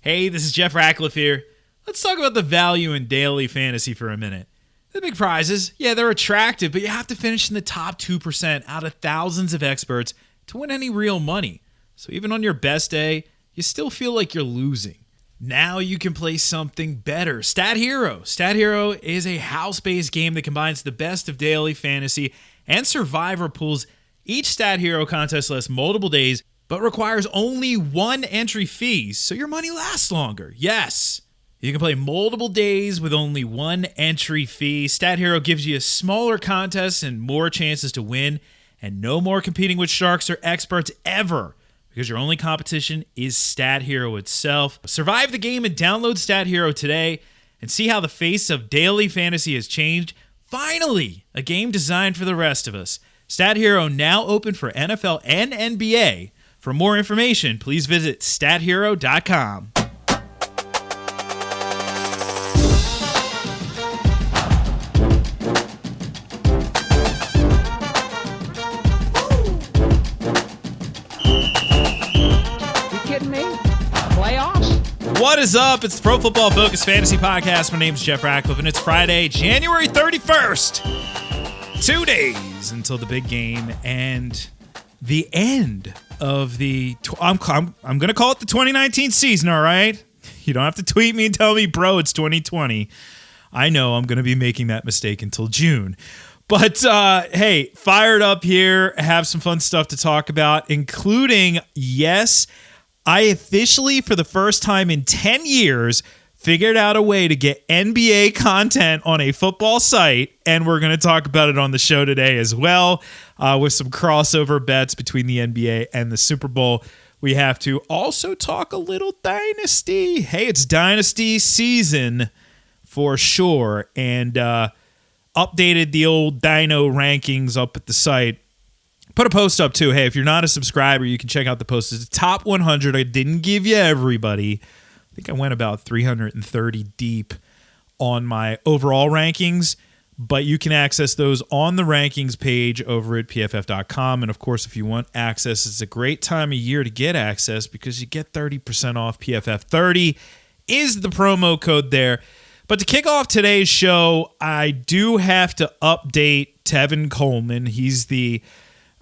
Hey, this is Jeff Ratcliffe here. Let's talk about the value in daily fantasy for a minute. The big prizes, yeah, they're attractive, but you have to finish in the top 2% out of thousands of experts to win any real money. So even on your best day, you still feel like you're losing. Now you can play something better. Stat Hero. Stat Hero is a house-based game that combines the best of daily fantasy and survivor pools. Each Stat Hero contest lasts multiple days, but requires only one entry fee, so your money lasts longer. Yes, you can play multiple days with only one entry fee. Stat Hero gives you a smaller contest and more chances to win, and no more competing with sharks or experts ever, because your only competition is Stat Hero itself. Survive the game and download Stat Hero today and see how the face of daily fantasy has changed. Finally, a game designed for the rest of us. Stat Hero now open for NFL and NBA. For more information, please visit stathero.com. What is up? It's the Pro Football Focus Fantasy Podcast. My name's Jeff Ratcliffe, and it's Friday, January 31st. 2 days until the big game and the end of the... I'm going to call it the 2019 season, all right? You don't have to tweet me and tell me, bro, it's 2020. I know I'm going to be making that mistake until June. But, hey, fired up here. Have some fun stuff to talk about, including, yes, I officially, for the first time in 10 years, figured out a way to get NBA content on a football site, and we're going to talk about it on the show today as well, with some crossover bets between the NBA and the Super Bowl. We have to also talk a little Dynasty. Hey, it's Dynasty season for sure, and updated the old Dino rankings up at the site. Put a post up too. Hey, if you're not a subscriber, you can check out the post. It's the top 100. I didn't give you everybody. I think I went about 330 deep on my overall rankings, but you can access those on the rankings page over at pff.com. And of course, if you want access, it's a great time of year to get access because you get 30% off. PFF 30 is the promo code there. But to kick off today's show, I do have to update Tevin Coleman. He's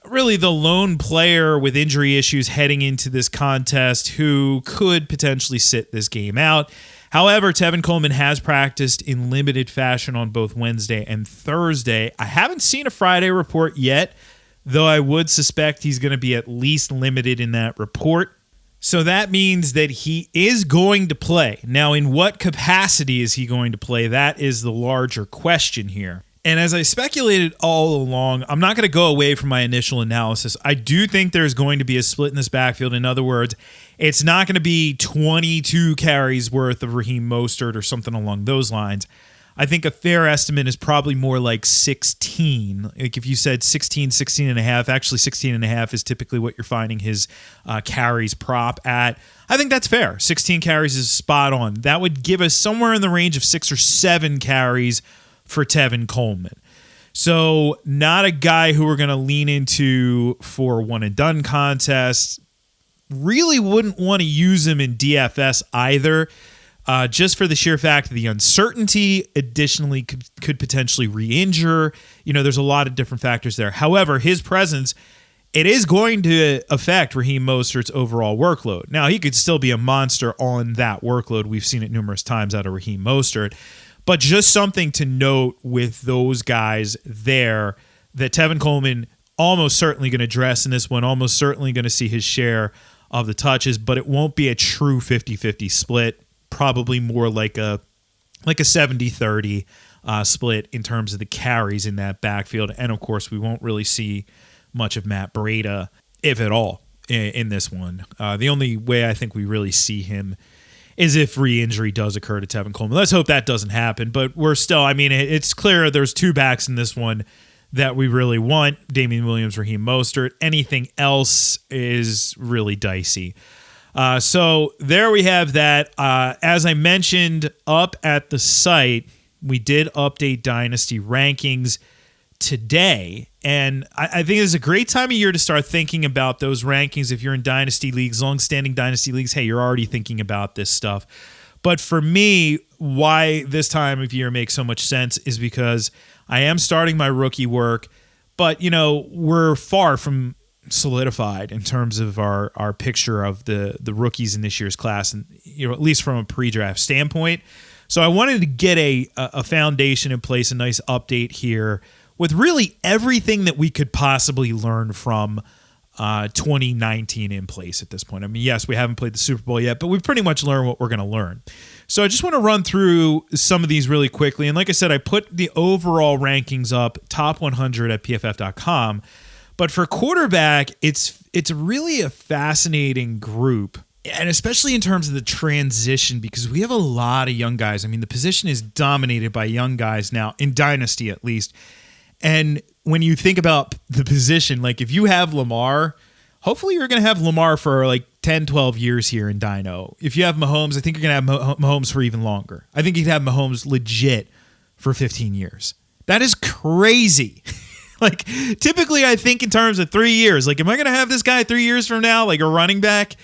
really the lone player with injury issues heading into this contest who could potentially sit this game out. However, Tevin Coleman has practiced in limited fashion on both Wednesday and Thursday. I haven't seen a Friday report yet, though I would suspect he's going to be at least limited in that report. So that means that he is going to play. Now, in what capacity is he going to play? That is the larger question here. And as I speculated all along, I'm not going to go away from my initial analysis. I do think there's going to be a split in this backfield. In other words, it's not going to be 22 carries worth of Raheem Mostert or something along those lines. I think a fair estimate is probably more like 16. Like if you said 16 and a half, actually 16 and a half is typically what you're finding his carries prop at. I think that's fair. 16 carries is spot on. That would give us somewhere in the range of 6 or 7 carries for Tevin Coleman. So not a guy who we're going to lean into for one and done contests. Really wouldn't want to use him in DFS either, just for the sheer fact of the uncertainty. Additionally, could potentially re-injure. There's a lot of different factors there. However, his presence, it is going to affect Raheem Mostert's overall workload. Now, he could still be a monster on that workload. We've seen it numerous times out of Raheem Mostert. But just something to note with those guys there, that Tevin Coleman almost certainly going to dress in this one, almost certainly going to see his share of the touches, but it won't be a true 50-50 split, probably more like a 70-30 split in terms of the carries in that backfield. And, of course, we won't really see much of Matt Breida, if at all, in this one. The only way I think we really see him is if re-injury does occur to Tevin Coleman. Let's hope that doesn't happen, but we're still, it's clear there's 2 backs in this one that we really want, Damian Williams, Raheem Mostert. Anything else is really dicey. So there we have that. As I mentioned up at the site, we did update Dynasty Rankings today. And I think it's a great time of year to start thinking about those rankings. If you're in dynasty leagues, long-standing dynasty leagues, hey, you're already thinking about this stuff. But for me, why this time of year makes so much sense is because I am starting my rookie work, but, we're far from solidified in terms of our picture of the rookies in this year's class, and at least from a pre-draft standpoint. So I wanted to get a foundation in place, a nice update here with really everything that we could possibly learn from 2019 in place at this point. I mean, yes, we haven't played the Super Bowl yet, but we've pretty much learned what we're going to learn. So I just want to run through some of these really quickly. And like I said, I put the overall rankings up, top 100 at PFF.com. But for quarterback, it's really a fascinating group, and especially in terms of the transition, because we have a lot of young guys. I mean, the position is dominated by young guys now, in Dynasty at least. And when you think about the position, like if you have Lamar, hopefully you're going to have Lamar for like 10, 12 years here in Dino. If you have Mahomes, I think you're going to have Mahomes for even longer. I think you'd have Mahomes legit for 15 years. That is crazy. Like, typically I think in terms of 3 years. Like, am I going to have this guy 3 years from now, like a running back?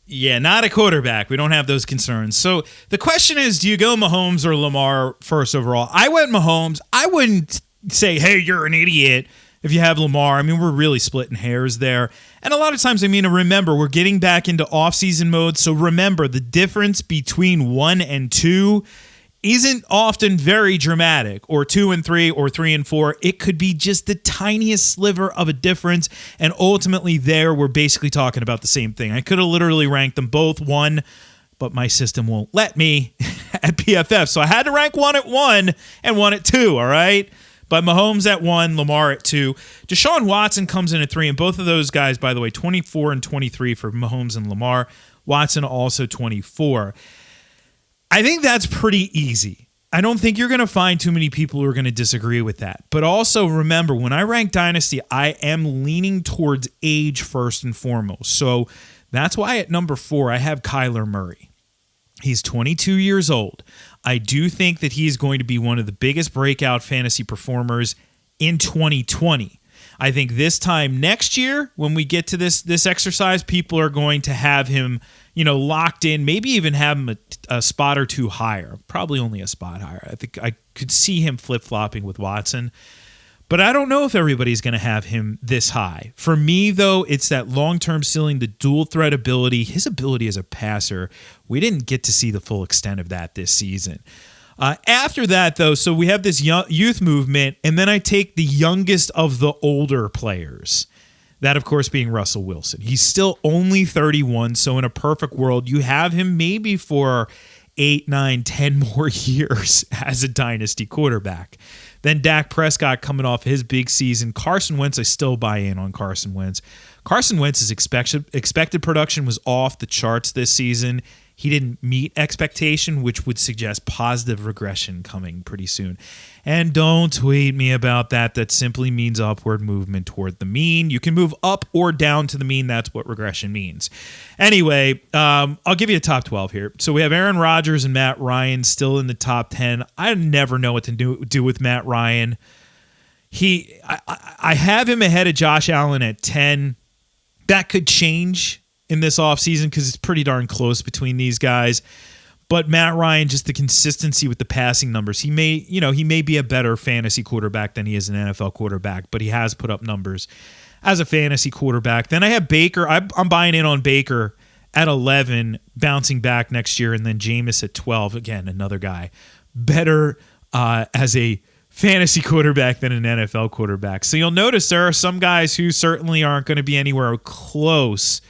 Yeah, not a quarterback. We don't have those concerns. So the question is, do you go Mahomes or Lamar first overall? I went Mahomes. I wouldn't say, hey, you're an idiot if you have Lamar. I mean, we're really splitting hairs there. And a lot of times, remember, we're getting back into offseason mode. So remember, the difference between 1 and 2 isn't often very dramatic, or 2 and 3 or 3 and 4. It could be just the tiniest sliver of a difference. And ultimately there, we're basically talking about the same thing. I could have literally ranked them both 1, but my system won't let me at PFF. So I had to rank 1 at 1 and 1 at 2. All right. But Mahomes at 1, Lamar at 2. Deshaun Watson comes in at 3. And both of those guys, by the way, 24 and 23 for Mahomes and Lamar. Watson also 24. I think that's pretty easy. I don't think you're going to find too many people who are going to disagree with that. But also remember, when I rank Dynasty, I am leaning towards age first and foremost. So that's why at number 4, I have Kyler Murray. He's 22 years old. I do think that he's going to be one of the biggest breakout fantasy performers in 2020. I think this time next year, when we get to this exercise, people are going to have him, locked in, maybe even have him a spot or two higher, probably only a spot higher. I think I could see him flip-flopping with Watson, but I don't know if everybody's going to have him this high. For me, though, it's that long-term ceiling, the dual threat ability, his ability as a passer. We didn't get to see the full extent of that this season. After that, though, so we have this youth movement, and then I take the youngest of the older players. That, of course, being Russell Wilson. He's still only 31, so in a perfect world, you have him maybe for 8, 9, 10 more years as a dynasty quarterback. Then Dak Prescott coming off his big season. Carson Wentz, I still buy in on Carson Wentz. Carson Wentz's expected production was off the charts this season. He didn't meet expectation, which would suggest positive regression coming pretty soon. And don't tweet me about that. That simply means upward movement toward the mean. You can move up or down to the mean. That's what regression means. Anyway, I'll give you a top 12 here. So we have Aaron Rodgers and Matt Ryan still in the top 10. I never know what to do with Matt Ryan. I have him ahead of Josh Allen at 10. That could change in this offseason because it's pretty darn close between these guys. But Matt Ryan, just the consistency with the passing numbers. He may be a better fantasy quarterback than he is an NFL quarterback, but he has put up numbers as a fantasy quarterback. Then I have Baker. I'm buying in on Baker at 11, bouncing back next year, and then Jameis at 12. Again, another guy better as a fantasy quarterback than an NFL quarterback. So you'll notice there are some guys who certainly aren't going to be anywhere close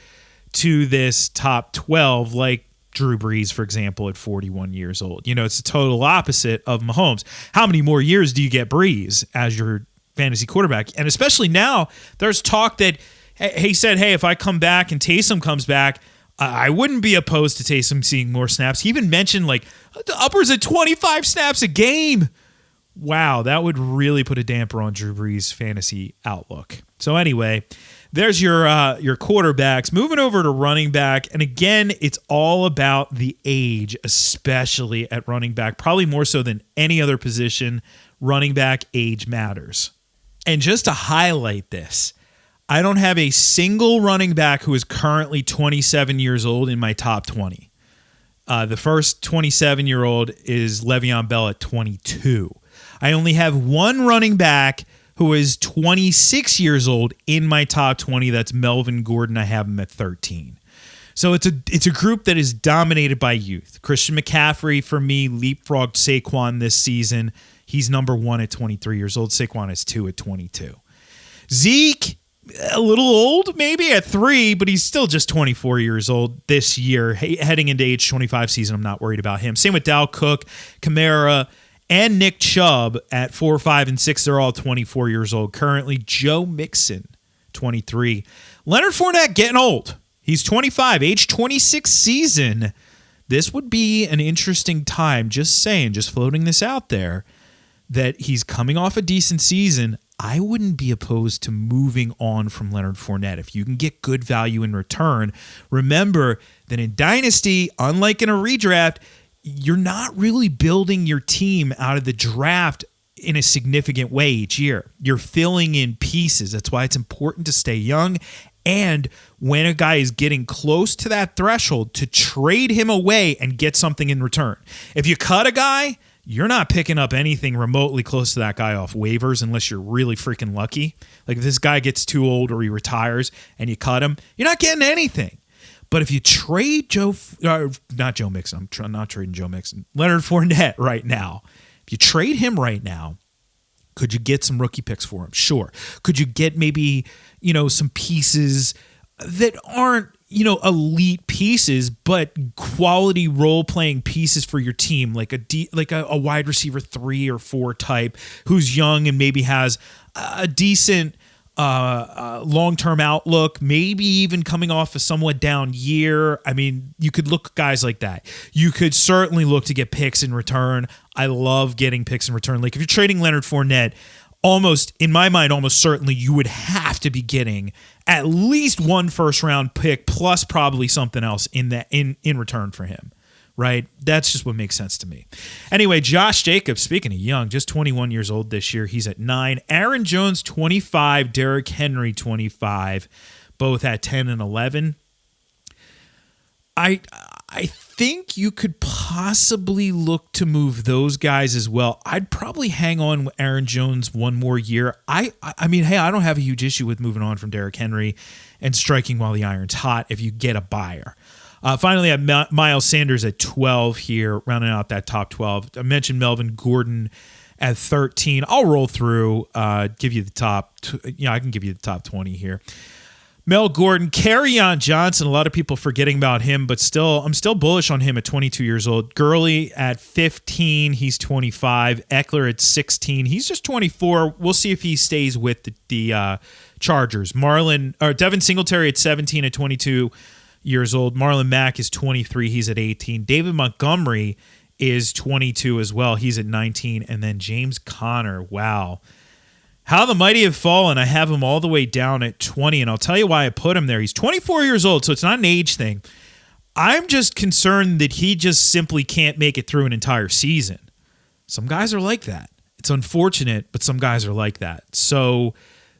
to this top 12, like Drew Brees, for example, at 41 years old. It's the total opposite of Mahomes. How many more years do you get Brees as your fantasy quarterback? And especially now, there's talk that he said, hey, if I come back and Taysom comes back, I wouldn't be opposed to Taysom seeing more snaps. He even mentioned like upwards of 25 snaps a game. Wow, that would really put a damper on Drew Brees' fantasy outlook. So anyway, there's your quarterbacks. Moving over to running back, and again, it's all about the age, especially at running back. Probably more so than any other position, running back age matters. And just to highlight this, I don't have a single running back who is currently 27 years old in my top 20. The first 27-year-old is Le'Veon Bell at 22. I only have one running back who is 26 years old in my top 20. That's Melvin Gordon. I have him at 13. So it's a group that is dominated by youth. Christian McCaffrey, for me, leapfrogged Saquon this season. He's number 1 at 23 years old. Saquon is 2 at 22. Zeke, a little old, maybe at 3, but he's still just 24 years old this year. Heading into age 25 season, I'm not worried about him. Same with Dalvin Cook, Kamara, and Nick Chubb at 4, 5, and 6. They're all 24 years old. Currently, Joe Mixon, 23. Leonard Fournette getting old. He's 25, age 26 season. This would be an interesting time, just saying, just floating this out there, that he's coming off a decent season. I wouldn't be opposed to moving on from Leonard Fournette. If you can get good value in return, remember that in Dynasty, unlike in a redraft, you're not really building your team out of the draft in a significant way each year. You're filling in pieces. That's why it's important to stay young. And when a guy is getting close to that threshold, to trade him away and get something in return. If you cut a guy, you're not picking up anything remotely close to that guy off waivers unless you're really freaking lucky. Like if this guy gets too old or he retires and you cut him, you're not getting anything. But if you trade not Joe Mixon, I'm not trading Joe Mixon, Leonard Fournette right now. If you trade him right now, could you get some rookie picks for him? Sure. Could you get maybe, some pieces that aren't, elite pieces, but quality role-playing pieces for your team, like a wide receiver 3 or 4 type who's young and maybe has a decent long-term outlook, maybe even coming off a somewhat down year. I mean, you could look at guys like that. You could certainly look to get picks in return. I love getting picks in return. Like if you're trading Leonard Fournette, in my mind, almost certainly you would have to be getting at least one first-round pick plus probably something else in return for him. Right? That's just what makes sense to me. Anyway, Josh Jacobs, speaking of young, just 21 years old this year. He's at 9. Aaron Jones, 25. Derrick Henry, 25. Both at 10 and 11. I think you could possibly look to move those guys as well. I'd probably hang on with Aaron Jones one more year. I mean, hey, I don't have a huge issue with moving on from Derrick Henry and striking while the iron's hot if you get a buyer. Finally, I have Miles Sanders at 12 here, rounding out that top 12. I mentioned Melvin Gordon at 13. I'll roll through, give you the top. I can give you the top 20 here. Mel Gordon, Kerryon Johnson. A lot of people forgetting about him, but I'm still bullish on him at 22 years old. Gurley at 15. He's 25. Eckler at 16. He's just 24. We'll see if he stays with the Chargers. Devin Singletary at 17 at 22. Years old. Marlon Mack is 23. He's at 18. David Montgomery is 22 as well. He's at 19. And then James Conner. Wow. How the mighty have fallen. I have him all the way down at 20. And I'll tell you why I put him there. He's 24 years old, so it's not an age thing. I'm just concerned that he just simply can't make it through an entire season. Some guys are like that. It's unfortunate, but some guys are like that. So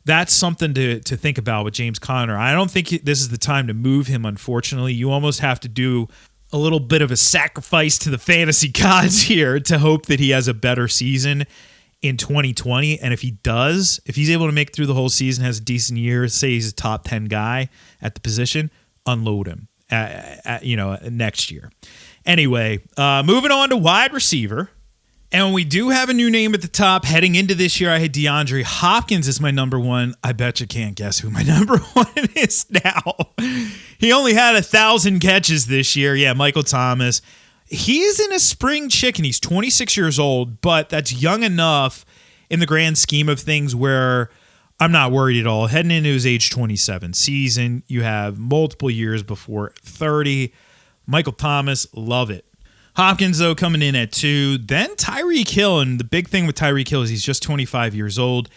that's something to think about with James Conner. I don't think this is the time to move him, unfortunately. You almost have to do a little bit of a sacrifice to the fantasy gods here to hope that he has a better season in 2020. And if he does, if he's able to make it through the whole season, has a decent year, say he's a top 10 guy at the position, unload him next year. Anyway, moving on to wide receiver. And we do have a new name at the top. Heading into this year, I had DeAndre Hopkins as my number 1. I bet you can't guess who my number 1 is now. He only had 1,000 catches this year. Yeah, Michael Thomas. He is in a spring chicken. He's 26 years old, but that's young enough in the grand scheme of things where I'm not worried at all. Heading into his age 27 season, you have multiple years before 30. Michael Thomas, love it. Hopkins, though, coming in at 2. Then Tyreek Hill, and the big thing with Tyreek Hill is he's just 25 years old,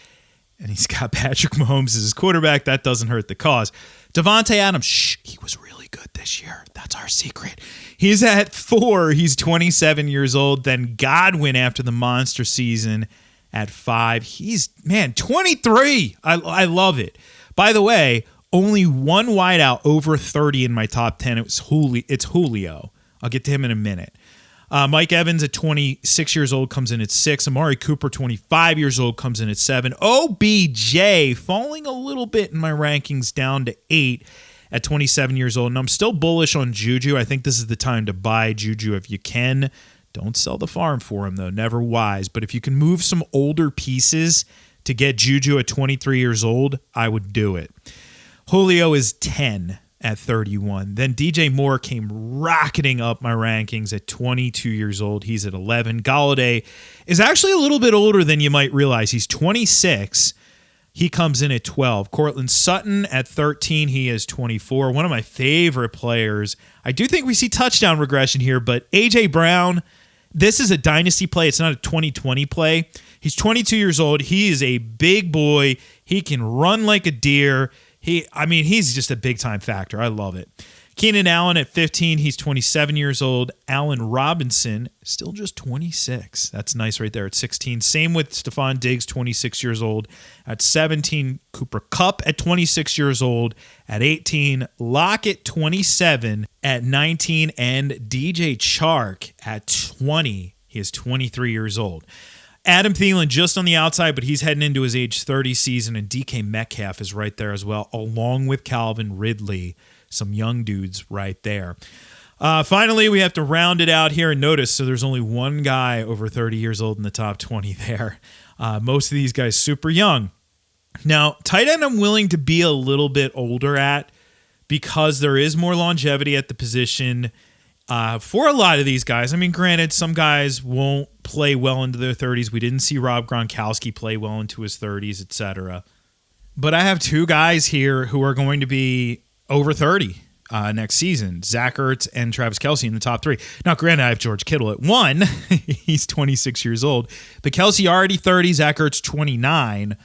and he's got Patrick Mahomes as his quarterback. That doesn't hurt the cause. Devontae Adams, he was really good this year. That's our secret. He's at 4. He's 27 years old. Then Godwin after the monster season at 5. He's, 23. I love it. By the way, only one wideout over 30 in my top 10. It's Julio. I'll get to him in a minute. Mike Evans at 26 years old comes in at 6. Amari Cooper, 25 years old, comes in at 7. OBJ falling a little bit in my rankings down to 8 at 27 years old. And I'm still bullish on Juju. I think this is the time to buy Juju if you can. Don't sell the farm for him, though. Never wise. But if you can move some older pieces to get Juju at 23 years old, I would do it. Julio is 10 at 31. Then DJ Moore came rocketing up my rankings at 22 years old. He's at 11. Golladay is actually a little bit older than you might realize. He's 26. He comes in at 12. Cortland Sutton at 13. He is 24. One of my favorite players. I do think we see touchdown regression here, but A.J. Brown, this is a dynasty play. It's not a 2020 play. He's 22 years old. He is a big boy. He can run like a deer. He's just a big-time factor. I love it. Keenan Allen at 15. He's 27 years old. Allen Robinson, still just 26. That's nice right there at 16. Same with Stephon Diggs, 26 years old. At 17, Cooper Kupp at 26 years old. At 18, Lockett, 27. At 19, and DJ Chark at 20. He is 23 years old. Adam Thielen just on the outside, but he's heading into his age 30 season, and DK Metcalf is right there as well, along with Calvin Ridley. Some young dudes right there. Finally, we have to round it out here and notice, so there's only one guy over 30 years old in the top 20 there. Most of these guys super young. Now, tight end I'm willing to be a little bit older at because there is more longevity at the position. For a lot of these guys, granted, some guys won't play well into their 30s. We didn't see Rob Gronkowski play well into his 30s, etc. But I have two guys here who are going to be over 30 next season, Zach Ertz and Travis Kelce in the top 3. Now, granted, I have George Kittle at 1. He's 26 years old. But Kelce already 30, Zach Ertz 29.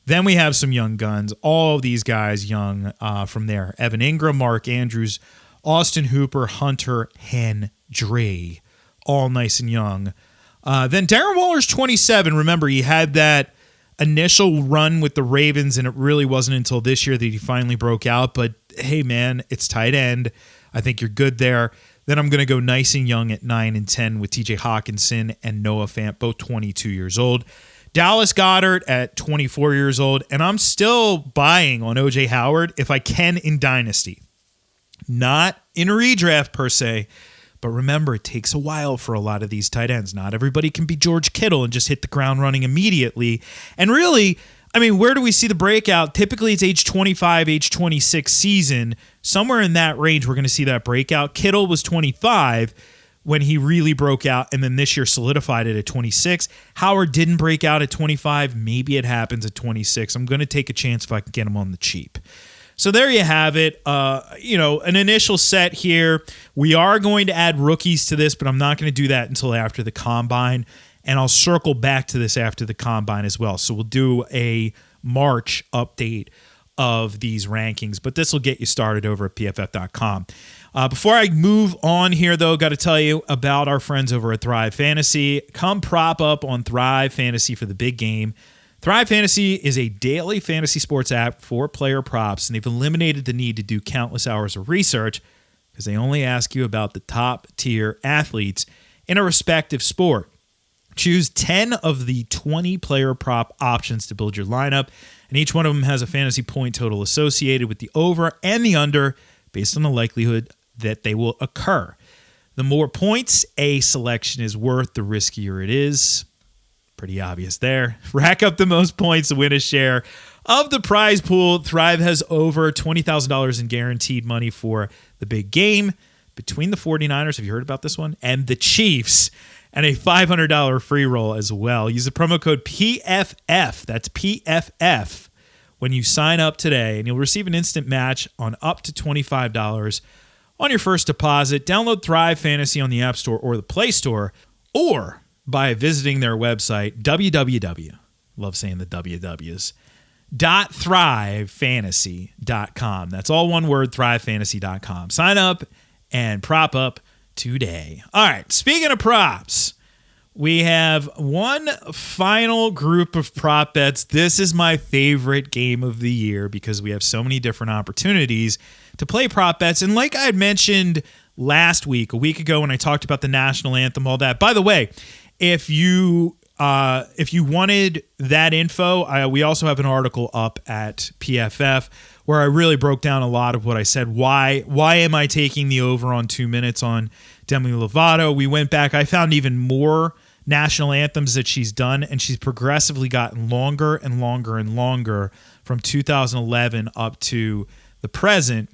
Then we have some young guns. All of these guys young from there. Evan Ingram, Mark Andrews, Austin Hooper, Hunter Henry, all nice and young. Then Darren Waller's 27. Remember, he had that initial run with the Ravens, and it really wasn't until this year that he finally broke out. But, hey, man, it's tight end. I think you're good there. Then I'm going to go nice and young at 9 and 10 with TJ Hawkinson and Noah Fant, both 22 years old. Dallas Goedert at 24 years old, and I'm still buying on O.J. Howard if I can in Dynasty. Not in a redraft per se, but remember, it takes a while for a lot of these tight ends. Not everybody can be George Kittle and just hit the ground running immediately. And really, where do we see the breakout? Typically, it's age 25, age 26 season. Somewhere in that range, we're going to see that breakout. Kittle was 25 when he really broke out, and then this year solidified it at 26. Howard didn't break out at 25. Maybe it happens at 26. I'm going to take a chance if I can get him on the cheap. So there you have it. An initial set here. We are going to add rookies to this, but I'm not going to do that until after the Combine, and I'll circle back to this after the Combine as well. So we'll do a March update of these rankings, but this will get you started over at PFF.com. Before I move on here, though, got to tell you about our friends over at Thrive Fantasy. Come prop up on Thrive Fantasy for the big game. Thrive Fantasy is a daily fantasy sports app for player props, and they've eliminated the need to do countless hours of research because they only ask you about the top-tier athletes in a respective sport. Choose 10 of the 20 player prop options to build your lineup, and each one of them has a fantasy point total associated with the over and the under based on the likelihood that they will occur. The more points a selection is worth, the riskier it is. Pretty obvious there. Rack up the most points to win a share of the prize pool. Thrive has over $20,000 in guaranteed money for the big game between the 49ers, have you heard about this one, and the Chiefs, and a $500 free roll as well. Use the promo code PFF, that's PFF, when you sign up today, and you'll receive an instant match on up to $25 on your first deposit. Download Thrive Fantasy on the App Store or the Play Store, or by visiting their website, love saying the WWs, .thrivefantasy.com. That's all one word, thrivefantasy.com. Sign up and prop up today. All right, speaking of props, We have one final group of prop bets. This is my favorite game of the year because we have so many different opportunities to play prop bets. And like I had mentioned last week, a week ago when I talked about the national anthem, all that. By the way, if you wanted that info, we also have an article up at PFF where I really broke down a lot of what I said. Why am I taking the over on 2 minutes on Demi Lovato? We went back. I found even more national anthems that she's done, and she's progressively gotten longer and longer and longer from 2011 up to the present.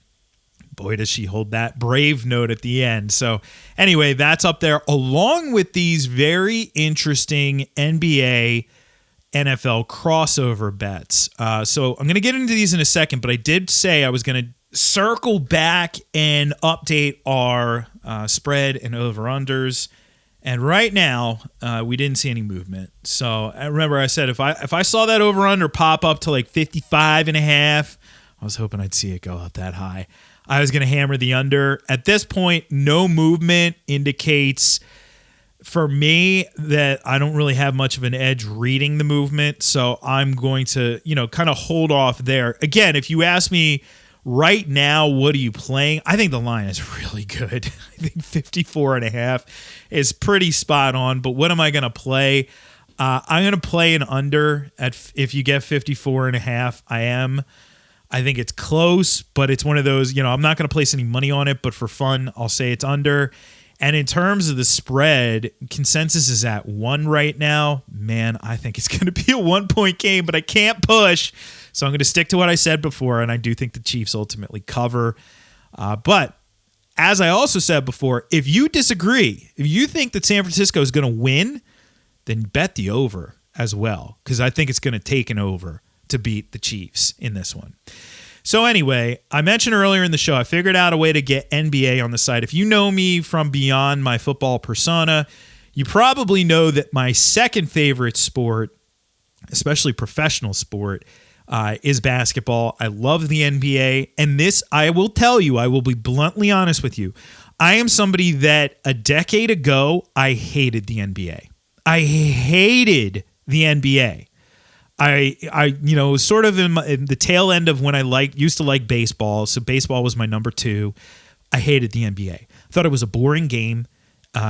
Boy, does she hold that brave note at the end. So anyway, that's up there along with these very interesting NBA, NFL crossover bets. So I'm going to get into these in a second, but I did say I was going to circle back and update our spread and over-unders. And right now, we didn't see any movement. So I remember I said if I saw that over-under pop up to like 55.5, I was hoping I'd see it go up that high. I was going to hammer the under. At this point, no movement indicates for me that I don't really have much of an edge reading the movement. So I'm going to, kind of hold off there. Again, if you ask me right now, what are you playing? I think the line is really good. I think 54.5 is pretty spot on. But what am I going to play? I'm going to play an under if you get 54.5. I think it's close, but it's one of those, I'm not going to place any money on it, but for fun, I'll say it's under. And in terms of the spread, consensus is at 1 right now. Man, I think it's going to be a 1-point game, but I can't push. So I'm going to stick to what I said before, and I do think the Chiefs ultimately cover. But as I also said before, if you disagree, if you think that San Francisco is going to win, then bet the over as well, because I think it's going to take an over to beat the Chiefs in this one. So anyway, I mentioned earlier in the show, I figured out a way to get NBA on the site. If you know me from beyond my football persona, you probably know that my second favorite sport, especially professional sport, is basketball. I love the NBA. And this, I will tell you, I will be bluntly honest with you. I am somebody that a decade ago, I hated the NBA. I hated the NBA. I was sort of in the tail end of when I used to like baseball. So baseball was my number 2. I hated the NBA. I thought it was a boring game.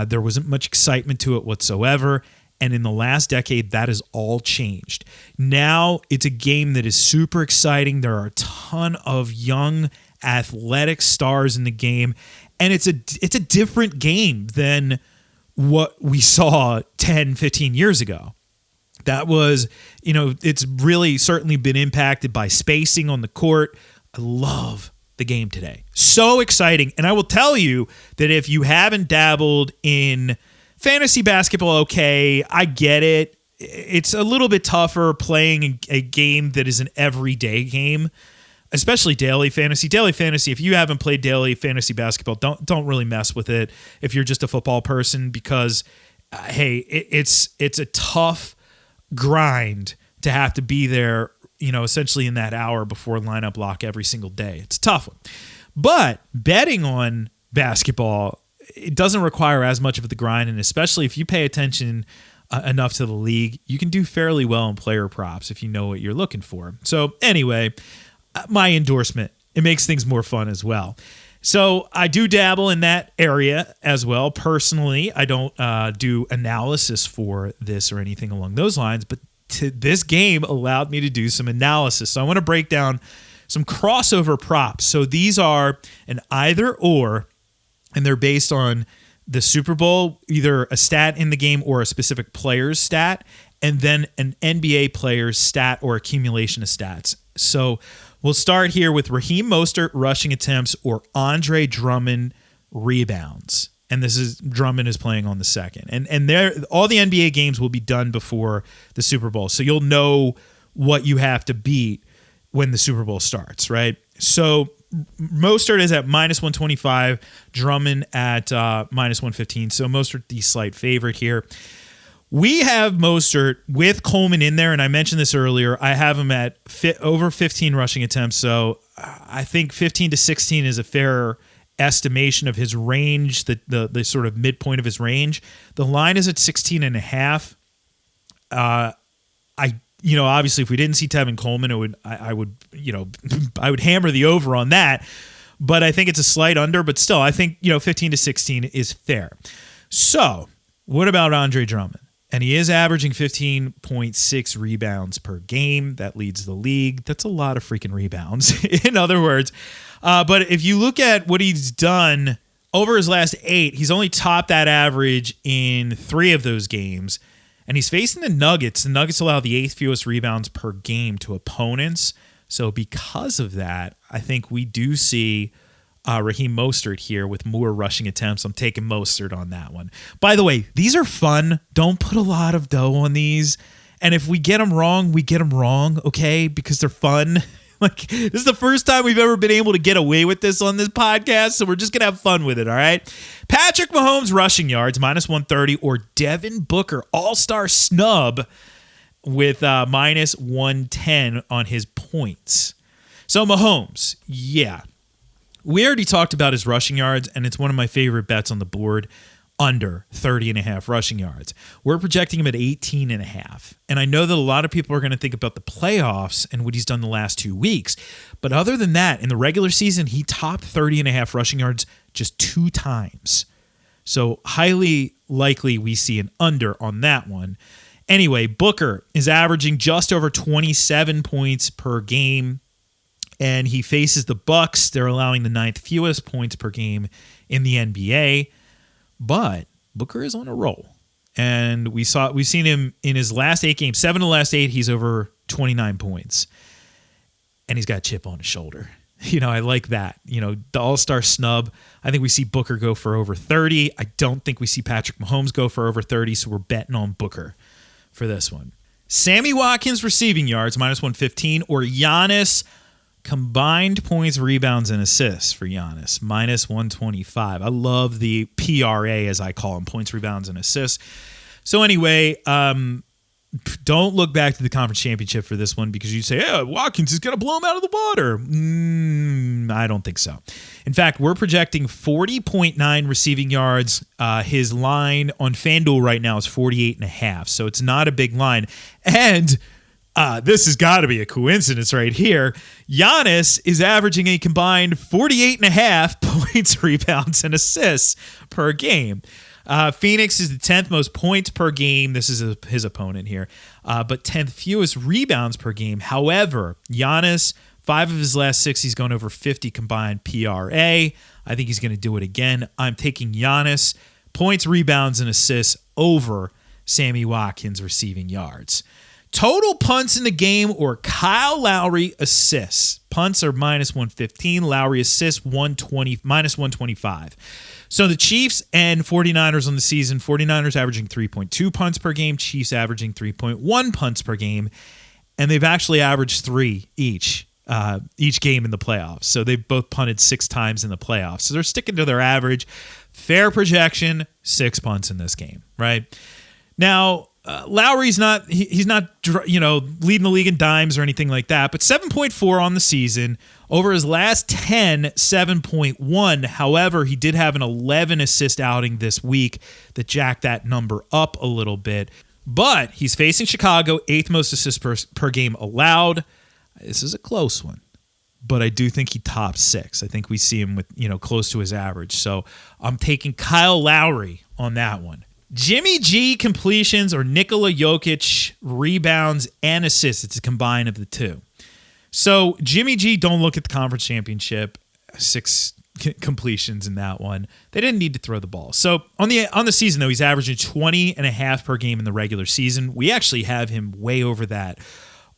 There wasn't much excitement to it whatsoever. And in the last decade, that has all changed. Now it's a game that is super exciting. There are a ton of young athletic stars in the game. And it's a different game than what we saw 10, 15 years ago. That was, it's really certainly been impacted by spacing on the court. I love the game today. So exciting. And I will tell you that if you haven't dabbled in fantasy basketball, okay, I get it. It's a little bit tougher playing a game that is an everyday game, especially daily fantasy. Daily fantasy, if you haven't played daily fantasy basketball, don't really mess with it if you're just a football person because, hey, it's a tough grind to have to be there, essentially in that hour before lineup lock every single day. It's a tough one. But betting on basketball, it doesn't require as much of the grind, and especially if you pay attention enough to the league, you can do fairly well in player props if you know what you're looking for. So anyway, my endorsement, it makes things more fun as well. So I do dabble in that area as well. Personally, I don't do analysis for this or anything along those lines, but this game allowed me to do some analysis. So I want to break down some crossover props. So these are an either or, and they're based on the Super Bowl, either a stat in the game or a specific player's stat, and then an NBA player's stat or accumulation of stats. So we'll start here with Raheem Mostert rushing attempts or Andre Drummond rebounds. And this is Drummond is playing on the second. And there all the NBA games will be done before the Super Bowl. So you'll know what you have to beat when the Super Bowl starts, right? So Mostert is at -125, Drummond at -115. So Mostert the slight favorite here. We have Mostert with Coleman in there, and I mentioned this earlier. I have him at over 15 rushing attempts, so I think 15 to 16 is a fair estimation of his range, the sort of midpoint of his range. The line is at 16.5. Obviously, if we didn't see Tevin Coleman, I would hammer the over on that. But I think it's a slight under. But still, I think 15 to 16 is fair. So, what about Andre Drummond? And he is averaging 15.6 rebounds per game. That leads the league. That's a lot of freaking rebounds, in other words. But if you look at what he's done over his last 8, he's only topped that average in 3 of those games. And he's facing the Nuggets. The Nuggets allow the 8th fewest rebounds per game to opponents. So because of that, I think we do see Raheem Mostert here with more rushing attempts. I'm taking Mostert on that one. By the way, these are fun. Don't put a lot of dough on these. And if we get them wrong, we get them wrong, okay? Because they're fun. Like, this is the first time we've ever been able to get away with this on this podcast, so we're just going to have fun with it, all right? Patrick Mahomes rushing yards, minus 130, or Devin Booker, all-star snub with minus 110 on his points. So Mahomes, yeah. We already talked about his rushing yards, and it's one of my favorite bets on the board, under 30.5 rushing yards. We're projecting him at 18.5. And I know that a lot of people are going to think about the playoffs and what he's done the last 2 weeks. But other than that, in the regular season, he topped 30.5 rushing yards just 2 times. So highly likely we see an under on that one. Anyway, Booker is averaging just over 27 points per game. And he faces the Bucks. They're allowing the 9th fewest points per game in the NBA. But Booker is on a roll. And we've seen him in his last 8 games, 7 of the last 8, he's over 29 points. And he's got a chip on his shoulder. I like that. The all-star snub. I think we see Booker go for over 30. I don't think we see Patrick Mahomes go for over 30, so we're betting on Booker for this one. Sammy Watkins receiving yards, minus 115, or Giannis combined points, rebounds, and assists for Giannis, minus 125. I love the PRA, as I call them, points, rebounds, and assists. So anyway, don't look back to the conference championship for this one because you say, hey, Watkins is going to blow him out of the water. I don't think so. In fact, we're projecting 40.9 receiving yards. His line on FanDuel right now is 48.5, so it's not a big line. And this has got to be a coincidence right here. Giannis is averaging a combined 48.5 points, rebounds, and assists per game. Phoenix is the 10th most points per game. This is his opponent here. But 10th fewest rebounds per game. However, Giannis, 5 of his last 6, he's gone over 50 combined PRA. I think he's going to do it again. I'm taking Giannis, points, rebounds, and assists over Sammy Watkins receiving yards. Total punts in the game or Kyle Lowry assists. Punts are minus 115. Lowry assists minus 125. So the Chiefs and 49ers on the season. 49ers averaging 3.2 punts per game. Chiefs averaging 3.1 punts per game. And they've actually averaged 3 each game in the playoffs. So they've both punted 6 times in the playoffs. So they're sticking to their average. Fair projection, 6 punts in this game, right? Now, Lowry's he's not leading the league in dimes or anything like that, but 7.4 on the season. Over his last 10, 7.1. However, he did have an 11 assist outing this week that jacked that number up a little bit. But he's facing Chicago, 8th most assists per game allowed. This is a close one, but I do think he tops 6. I think we see him with close to his average. So I'm taking Kyle Lowry on that one. Jimmy G completions or Nikola Jokic rebounds and assists. It's a combine of the two. So Jimmy G, don't look at the conference championship. 6 completions in that one. They didn't need to throw the ball. So on the season, though, he's averaging 20.5 per game in the regular season. We actually have him way over that.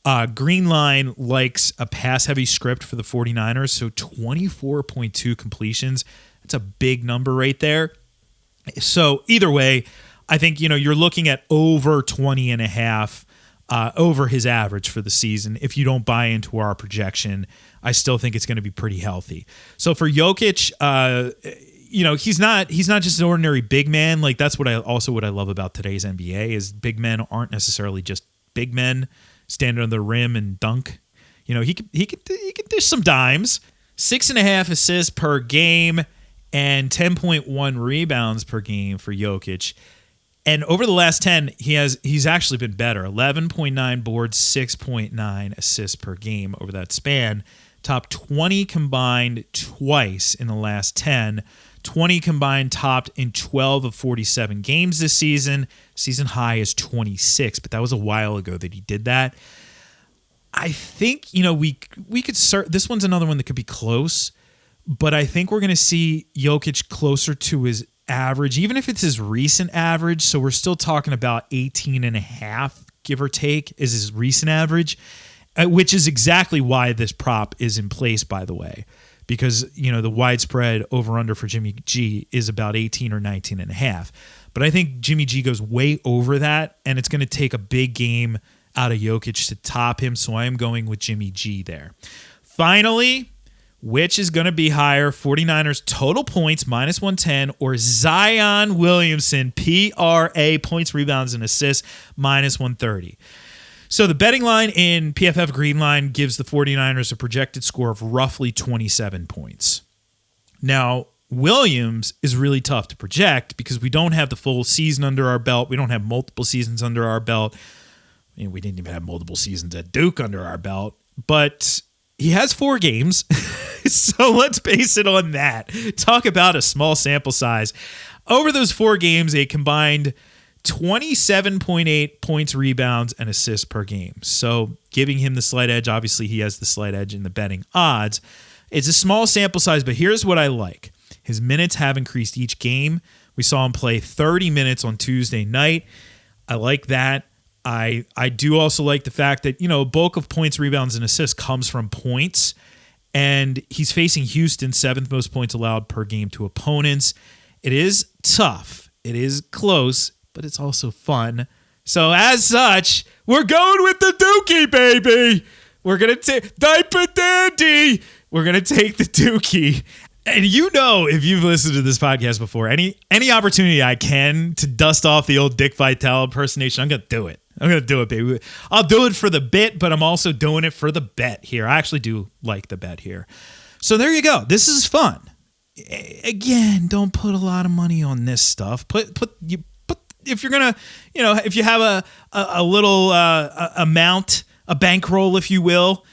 Greenline likes a pass-heavy script for the 49ers, so 24.2 completions. That's a big number right there. So either way, I think, you're looking at over 20.5 over his average for the season. If you don't buy into our projection, I still think it's going to be pretty healthy. So for Jokic, he's not just an ordinary big man. Like that's what I love about today's NBA is big men aren't necessarily just big men standing on the rim and dunk. He could dish some dimes. 6.5 assists per game. and 10.1 rebounds per game for Jokic. And over the last 10, he's actually been better. 11.9 boards, 6.9 assists per game over that span. Top 20 combined twice in the last 10. 20 combined topped in 12 of 47 games this season. Season high is 26, but that was a while ago that he did that. I think, we could start. This one's another one that could be close, but I think we're going to see Jokic closer to his average, even if it's his recent average. So we're still talking about 18.5, give or take, is his recent average, which is exactly why this prop is in place, by the way, because, the widespread over-under for Jimmy G is about 18 or 19.5. But I think Jimmy G goes way over that, and it's going to take a big game out of Jokic to top him, so I am going with Jimmy G there. Finally, which is going to be higher, 49ers total points, minus 110, or Zion Williamson, PRA, points, rebounds, and assists, minus 130. So the betting line in PFF Green Line gives the 49ers a projected score of roughly 27 points. Now, Williams is really tough to project because we don't have the full season under our belt. We don't have multiple seasons under our belt. We didn't even have multiple seasons at Duke under our belt, but he has 4 games. So let's base it on that. Talk about a small sample size. Over those 4 games, a combined 27.8 points, rebounds, and assists per game. So giving him the slight edge, obviously he has the slight edge in the betting odds. It's a small sample size, but here's what I like. His minutes have increased each game. We saw him play 30 minutes on Tuesday night. I like that. I do also like the fact that, a bulk of points, rebounds, and assists comes from points. And he's facing Houston, 7th most points allowed per game to opponents. It is tough. It is close, but it's also fun. So as such, we're going with the Dookie, baby. We're going to take Diaper Dandy. We're going to take the Dookie. And if you've listened to this podcast before, any opportunity I can to dust off the old Dick Vitale impersonation, I'm going to do it. I'm going to do it, baby. I'll do it for the bit, but I'm also doing it for the bet here. I actually do like the bet here. So there you go. This is fun. Again, don't put a lot of money on this stuff. If you're going to, if you have a little amount, a bankroll, if you will,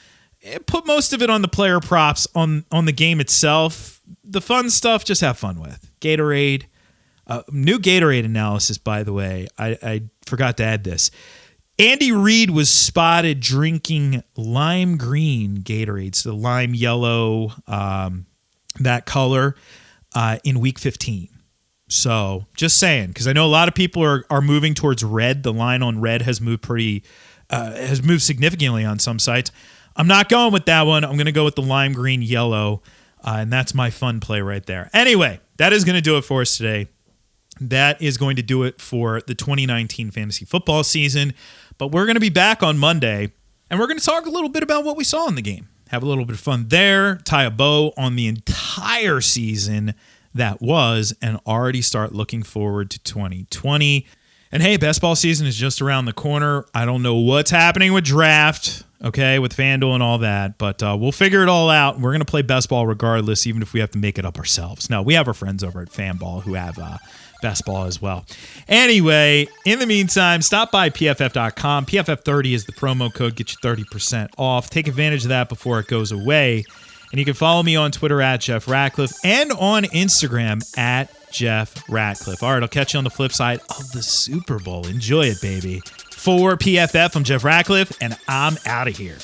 put most of it on the player props on the game itself. The fun stuff, just have fun with. Gatorade. New Gatorade analysis, by the way. I forgot to add this. Andy Reid was spotted drinking lime green Gatorade, so the lime yellow, that color, in week 15. So just saying, because I know a lot of people are moving towards red. The line on red has moved significantly on some sites. I'm not going with that one. I'm going to go with the lime green yellow, and that's my fun play right there. Anyway, that is going to do it for us today. That is going to do it for the 2019 fantasy football season. But we're going to be back on Monday, and we're going to talk a little bit about what we saw in the game. Have a little bit of fun there, tie a bow on the entire season that was, and already start looking forward to 2020. And hey, best ball season is just around the corner. I don't know what's happening with draft, okay, with FanDuel and all that, but we'll figure it all out. We're going to play best ball regardless, even if we have to make it up ourselves. No, we have our friends over at FanBall who have best ball as well. Anyway, in the meantime, stop by PFF.com. PFF30 is the promo code. Get you 30% off. Take advantage of that before it goes away. And you can follow me on Twitter at Jeff Ratcliffe and on Instagram at Jeff Ratcliffe. All right, I'll catch you on the flip side of the Super Bowl. Enjoy it, baby. For PFF, I'm Jeff Ratcliffe, and I'm out of here.